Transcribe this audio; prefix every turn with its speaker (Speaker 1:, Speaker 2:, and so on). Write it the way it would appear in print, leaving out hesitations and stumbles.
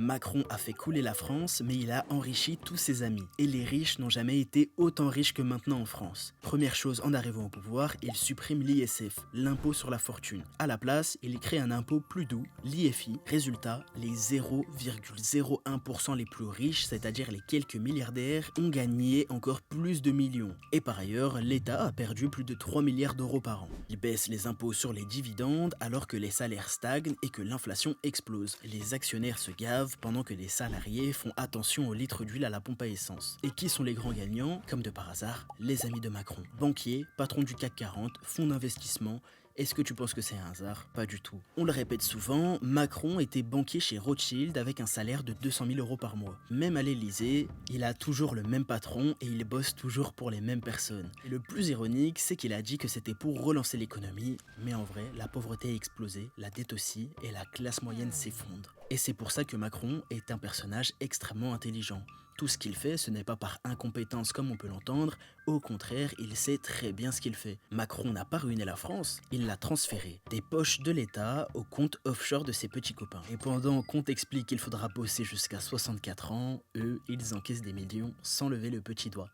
Speaker 1: Macron a fait couler la France, mais il a enrichi tous ses amis. Et les riches n'ont jamais été autant riches que maintenant en France. Première chose, en arrivant au pouvoir, il supprime l'ISF, l'impôt sur la fortune. À la place, il crée un impôt plus doux, l'IFI. Résultat, les 0,01% les plus riches, c'est-à-dire les quelques milliardaires, ont gagné encore plus de millions. Et par ailleurs, l'État a perdu plus de 3 milliards d'euros par an. Il baisse les impôts sur les dividendes alors que les salaires stagnent et que l'inflation explose. Les actionnaires se gavent pendant que les salariés font attention aux litres d'huile à la pompe à essence. Et qui sont les grands gagnants? Comme de par hasard, les amis de Macron. Banquiers, patrons du CAC 40, fonds d'investissement. Est-ce que tu penses que c'est un hasard? Pas du tout. On le répète souvent, Macron était banquier chez Rothschild avec un salaire de 200 000 euros par mois. Même à l'Elysée, il a toujours le même patron et il bosse toujours pour les mêmes personnes. Et le plus ironique, c'est qu'il a dit que c'était pour relancer l'économie, mais en vrai, la pauvreté a explosé, la dette aussi, et la classe moyenne s'effondre. Et c'est pour ça que Macron est un personnage extrêmement intelligent. Tout ce qu'il fait, ce n'est pas par incompétence comme on peut l'entendre, au contraire, il sait très bien ce qu'il fait. Macron n'a pas ruiné la France, il l'a transférée des poches de l'État au compte offshore de ses petits copains. Et pendant qu'on t'explique qu'il faudra bosser jusqu'à 64 ans, eux, ils encaissent des millions sans lever le petit doigt.